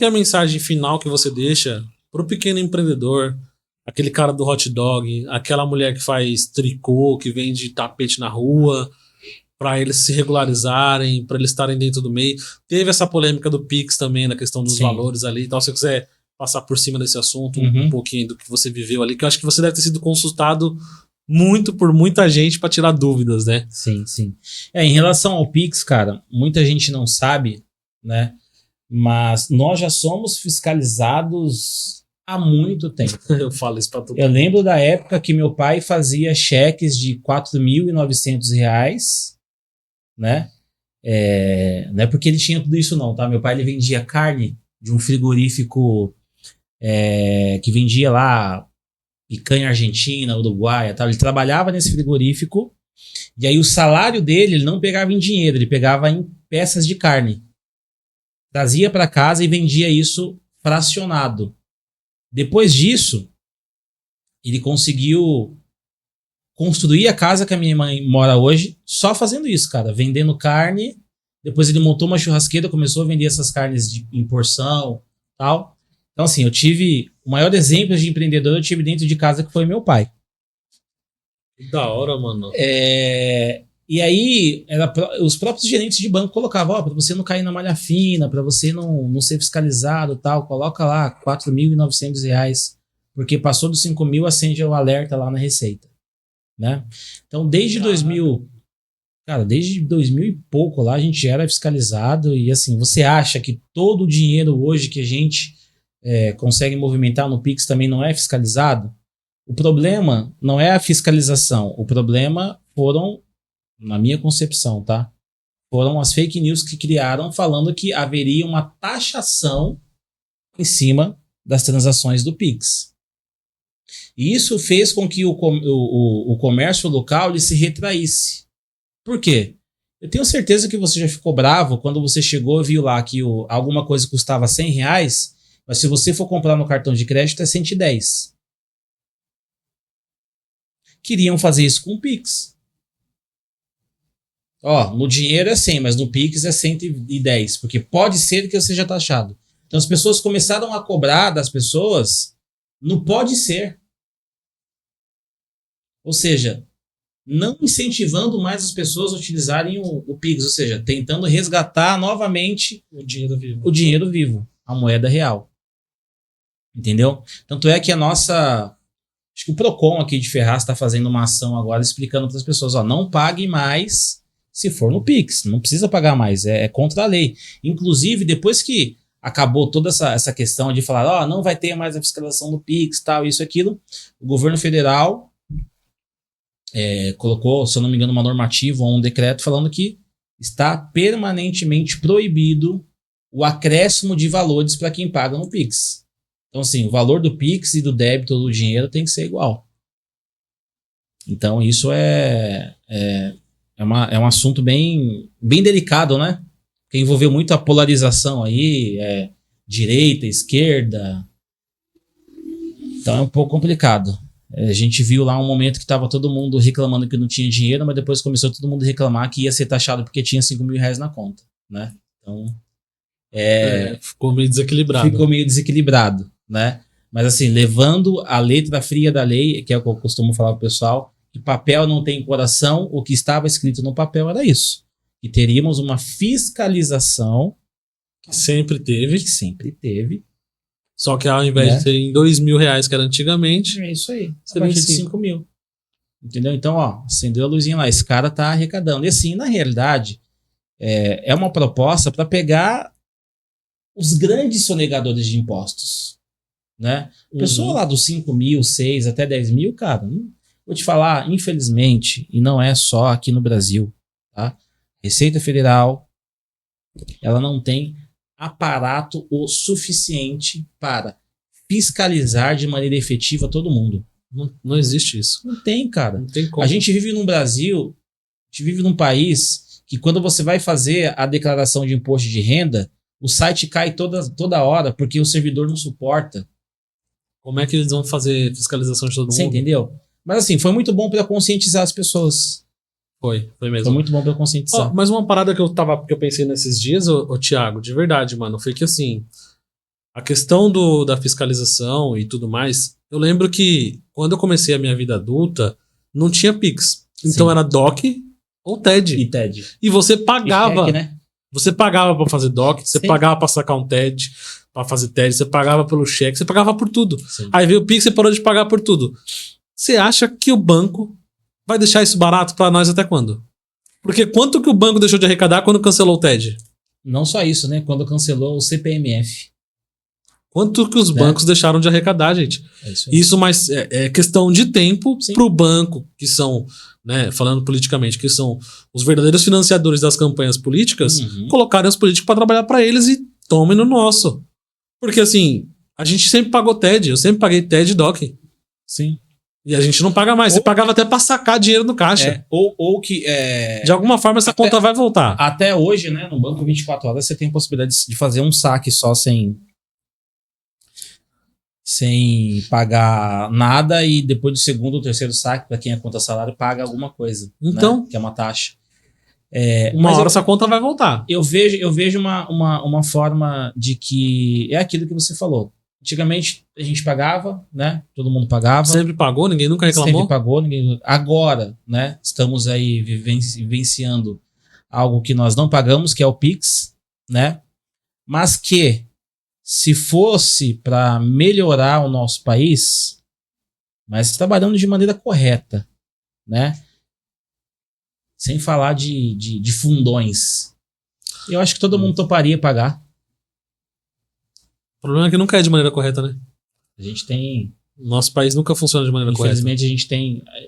que é a mensagem final que você deixa pro pequeno empreendedor, aquele cara do hot dog, aquela mulher que faz tricô, que vende tapete na rua, para eles se regularizarem, para eles estarem dentro do meio. Teve essa polêmica do Pix também, na questão dos valores ali. Então, se você quiser passar por cima desse assunto, um pouquinho do que você viveu ali, que eu acho que você deve ter sido consultado muito por muita gente para tirar dúvidas, né? Sim, sim. Em relação ao Pix, cara, muita gente não sabe, né? Mas nós já somos fiscalizados há muito tempo. Eu falo isso pra todo mundo. Eu lembro da época que meu pai fazia cheques de R$4.900, né? Não é porque ele tinha tudo isso não, tá? Meu pai, ele vendia carne de um frigorífico que vendia lá picanha argentina, uruguaia, tal. Ele trabalhava nesse frigorífico e aí o salário dele, ele não pegava em dinheiro, ele pegava em peças de carne. Trazia para casa e vendia isso fracionado. Depois disso, ele conseguiu construir a casa que a minha mãe mora hoje só fazendo isso, cara. Vendendo carne. Depois ele montou uma churrasqueira, começou a vender essas carnes em porção, tal. Então, assim, eu tive... O maior exemplo de empreendedor eu tive dentro de casa, que foi meu pai. Que da hora, mano. E aí, os próprios gerentes de banco colocavam, para você não cair na malha fina, para você não ser fiscalizado, tal, coloca lá R$4.900, porque passou dos 5.000, acende o alerta lá na Receita, né? Então, desde 2000 e pouco lá, a gente já era fiscalizado e assim, você acha que todo o dinheiro hoje que a gente consegue movimentar no Pix também não é fiscalizado? O problema não é a fiscalização, o problema foram, na minha concepção, tá? Foram as fake news que criaram falando que haveria uma taxação em cima das transações do Pix. E isso fez com que o comércio local ele se retraísse. Por quê? Eu tenho certeza que você já ficou bravo quando você chegou e viu lá que alguma coisa custava R$100, mas se você for comprar no cartão de crédito é 110. Queriam fazer isso com o Pix. No dinheiro é 100, mas no Pix é 110, porque pode ser que eu seja taxado. Então as pessoas começaram a cobrar das pessoas no pode ser. Ou seja, não incentivando mais as pessoas a utilizarem o Pix, ou seja, tentando resgatar novamente o dinheiro vivo, a moeda real. Entendeu? Tanto é que acho que o Procon aqui de Ferraz está fazendo uma ação agora explicando para as pessoas, não pague mais se for no Pix, não precisa pagar mais, é contra a lei. Inclusive, depois que acabou toda essa questão de falar, não vai ter mais a fiscalização do Pix, tal, isso, aquilo, o governo federal colocou, se eu não me engano, uma normativa ou um decreto falando que está permanentemente proibido o acréscimo de valores para quem paga no Pix. Então, assim, o valor do Pix e do débito do dinheiro tem que ser igual. Então, isso é um assunto bem, bem delicado, né? Porque envolveu muito a polarização aí, direita, esquerda. Então, é um pouco complicado. A gente viu lá um momento que estava todo mundo reclamando que não tinha dinheiro, mas depois começou todo mundo a reclamar que ia ser taxado porque tinha R$5.000 na conta, né? Então, ficou meio desequilibrado. Né? Mas assim, levando a letra fria da lei, que é o que eu costumo falar pro pessoal, que papel não tem coração, o que estava escrito no papel era isso. Que teríamos uma fiscalização que sempre teve. Só que ao invés de ser em R$2.000 que era antigamente, é isso aí, a partir de 5.000. Entendeu? Então, acendeu a luzinha lá, esse cara tá arrecadando. E assim, na realidade, é uma proposta para pegar os grandes sonegadores de impostos, né? Pessoa lá dos 5.000, 6 até 10.000, cara, vou te falar, infelizmente, e não é só aqui no Brasil, tá? Receita Federal, ela não tem aparato o suficiente para fiscalizar de maneira efetiva todo mundo. Não existe isso. Não tem, cara. Não tem como. A gente vive num Brasil, a gente vive num país que quando você vai fazer a declaração de imposto de renda, o site cai toda hora porque o servidor não suporta. Como é que eles vão fazer fiscalização de todo mundo? Você entendeu? Mas assim, foi muito bom para conscientizar as pessoas. Foi mesmo. Foi muito bom para conscientizar. Mas uma parada que eu pensei nesses dias, ô Thiago, de verdade, mano, foi que assim, A questão da fiscalização e tudo mais, eu lembro que quando eu comecei a minha vida adulta, não tinha Pix. Então Sim. era DOC ou TED. E TED. E você E pagava. cheque, né? Você pagava pra fazer DOC, você Sim. pagava pra sacar um TED, pra fazer TED, você pagava pelo cheque, você pagava por tudo. Sim. Aí veio o Pix e parou de pagar por tudo. Você acha que o banco vai deixar isso barato pra nós até quando? Porque quanto que o banco deixou de arrecadar quando cancelou o TED? Não só isso, né? Quando cancelou o CPMF. Quanto que os bancos deixaram de arrecadar, gente? É isso aí. Isso mas é questão de tempo Sim. pro banco, que são, né, falando politicamente, que são os verdadeiros financiadores das campanhas políticas, colocarem os políticos pra trabalhar pra eles e tomem no nosso. Porque assim, a gente sempre pagou TED, eu sempre paguei TED e DOC. Sim. E a gente não paga mais. Você pagava até pra sacar dinheiro no caixa. Ou que. De alguma forma essa conta vai voltar. Até hoje, né? No banco 24 horas, você tem a possibilidade de fazer um saque só sem pagar nada, e depois do segundo ou terceiro saque, para quem é conta salário, paga alguma coisa. Então. Né? Que é uma taxa. Uma hora essa conta vai voltar. Eu vejo uma forma de que é aquilo que você falou. Antigamente a gente pagava, né? Todo mundo pagava. Sempre pagou, ninguém nunca reclamou. Sempre pagou, ninguém. Agora, né? Estamos aí vivenciando algo que nós não pagamos, que é o Pix, né? Mas que, se fosse para melhorar o nosso país, mas trabalhando de maneira correta, né? Sem falar de fundões, eu acho que todo mundo toparia pagar. O problema é que nunca é de maneira correta, né? A gente tem... Nosso país nunca funciona de maneira correta. Infelizmente,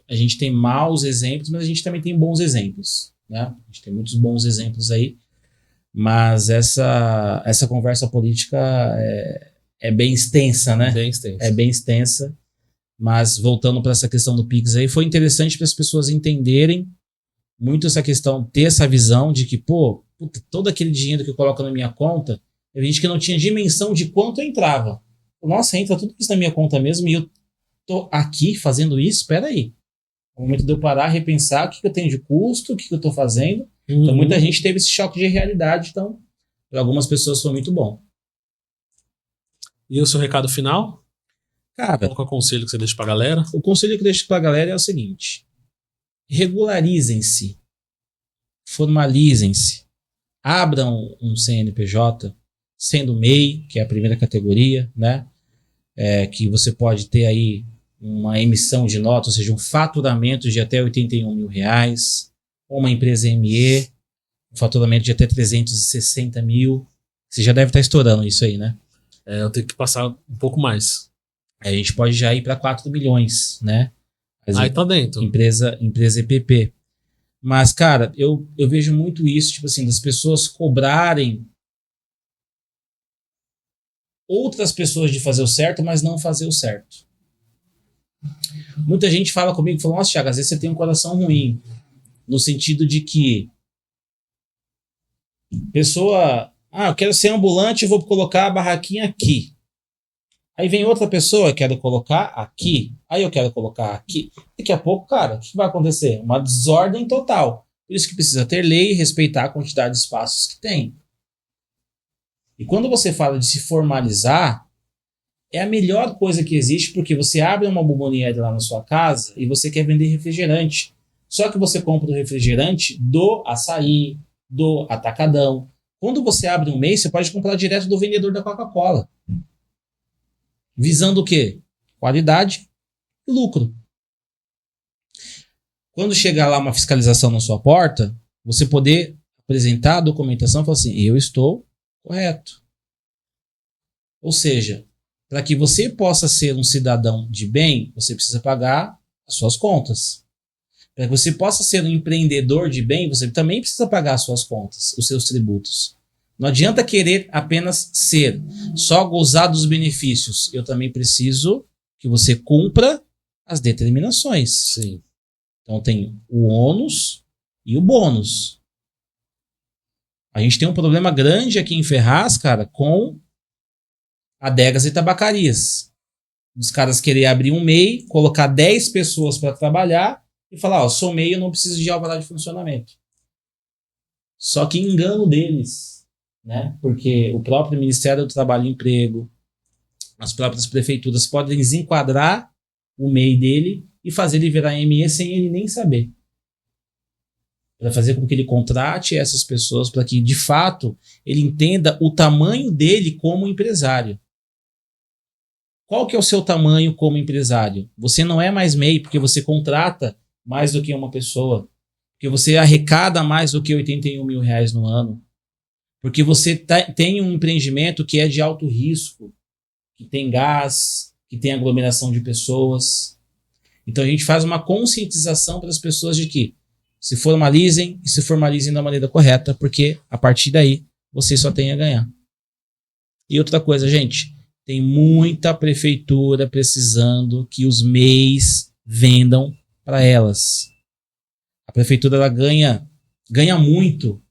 a gente tem maus exemplos, mas a gente também tem bons exemplos, né? A gente tem muitos bons exemplos aí, mas essa conversa política é bem extensa, né? Bem extensa. É bem extensa, mas voltando para essa questão do Pix aí, foi interessante para as pessoas entenderem muito essa questão, ter essa visão de que, pô, todo aquele dinheiro que eu coloco na minha conta, eu vi que não tinha dimensão de quanto entrava. Nossa, entra tudo isso na minha conta mesmo e eu tô aqui fazendo isso? Espera aí. É o momento de eu parar, repensar o que eu tenho de custo, o que eu tô fazendo. Então, muita gente teve esse choque de realidade. Então, para algumas pessoas foi muito bom. E o seu recado final? Cara, qual é o conselho que você deixa pra galera? O conselho que eu deixo pra galera é o seguinte: regularizem-se, formalizem-se, abram um CNPJ, sendo MEI, que é a primeira categoria, né? Que você pode ter aí uma emissão de nota, ou seja, um faturamento de até R$81 mil, ou uma empresa ME, um faturamento de até 360 mil. Você já deve estar estourando isso aí, né? Eu tenho que passar um pouco mais. A gente pode já ir para 4 milhões, né? Aí tá dentro. Empresa EPP. Mas, cara, eu vejo muito isso, tipo assim, das pessoas cobrarem outras pessoas de fazer o certo, mas não fazer o certo. Muita gente fala comigo, fala, nossa, Thiago, às vezes você tem um coração ruim, no sentido de que pessoa, eu quero ser ambulante e vou colocar a barraquinha aqui. Aí vem outra pessoa, quero colocar aqui, aí eu quero colocar aqui. Daqui a pouco, cara, o que vai acontecer? Uma desordem total. Por isso que precisa ter lei e respeitar a quantidade de espaços que tem. E quando você fala de se formalizar, é a melhor coisa que existe, porque você abre uma bomboniere lá na sua casa e você quer vender refrigerante. Só que você compra o refrigerante do açaí, do atacadão. Quando você abre um mês, você pode comprar direto do vendedor da Coca-Cola. Visando o quê? Qualidade e lucro. Quando chegar lá uma fiscalização na sua porta, você poder apresentar a documentação e falar assim, eu estou correto. Ou seja, para que você possa ser um cidadão de bem, você precisa pagar as suas contas. Para que você possa ser um empreendedor de bem, você também precisa pagar as suas contas, os seus tributos. Não adianta querer apenas ser, só gozar dos benefícios. Eu também preciso que você cumpra as determinações. Sim. Então tem o ônus e o bônus. A gente tem um problema grande aqui em Ferraz, cara, com adegas e tabacarias. Os caras querem abrir um MEI, colocar 10 pessoas para trabalhar e falar, sou MEI, eu não preciso de alvará de funcionamento. Só que engano deles. né? Porque o próprio Ministério do Trabalho e Emprego, as próprias prefeituras podem desenquadrar o MEI dele e fazer ele virar ME sem ele nem saber. Para fazer com que ele contrate essas pessoas, para que, de fato, ele entenda o tamanho dele como empresário. Qual que é o seu tamanho como empresário? Você não é mais MEI porque você contrata mais do que uma pessoa, porque você arrecada mais do que R$81 mil no ano, porque você tem um empreendimento que é de alto risco, que tem gás, que tem aglomeração de pessoas. Então a gente faz uma conscientização para as pessoas de que se formalizem e se formalizem da maneira correta, porque a partir daí você só tem a ganhar. E outra coisa, gente, tem muita prefeitura precisando que os MEIs vendam para elas. A prefeitura ela ganha muito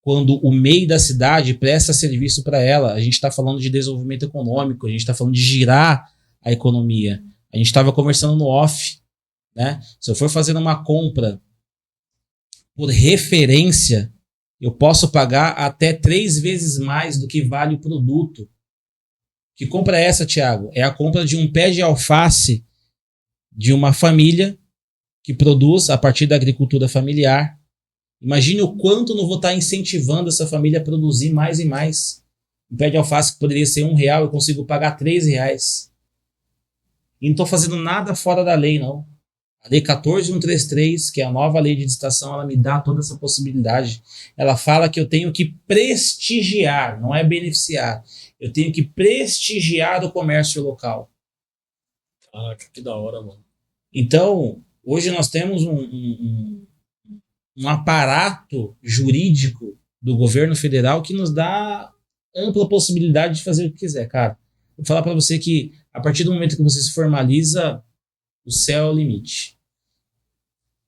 quando o MEI da cidade presta serviço para ela. A gente está falando de desenvolvimento econômico, a gente está falando de girar a economia. A gente estava conversando no off, né? Se eu for fazer uma compra por referência, eu posso pagar até 3 vezes mais do que vale o produto. Que compra é essa, Thiago? É a compra de um pé de alface de uma família que produz a partir da agricultura familiar. Imagine o quanto não vou estar incentivando essa família a produzir mais e mais. Um pé de alface que poderia ser R$1, eu consigo pagar R$3. E não estou fazendo nada fora da lei, não. A Lei 14.133, que é a nova lei de licitação, ela me dá toda essa possibilidade. Ela fala que eu tenho que prestigiar, não é beneficiar. Eu tenho que prestigiar o comércio local. Caraca, que da hora, mano. Então, hoje nós temos um aparato jurídico do governo federal que nos dá ampla possibilidade de fazer o que quiser, cara. Vou falar para você que a partir do momento que você se formaliza, o céu é o limite.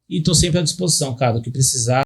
E estou sempre à disposição, cara, o que precisar.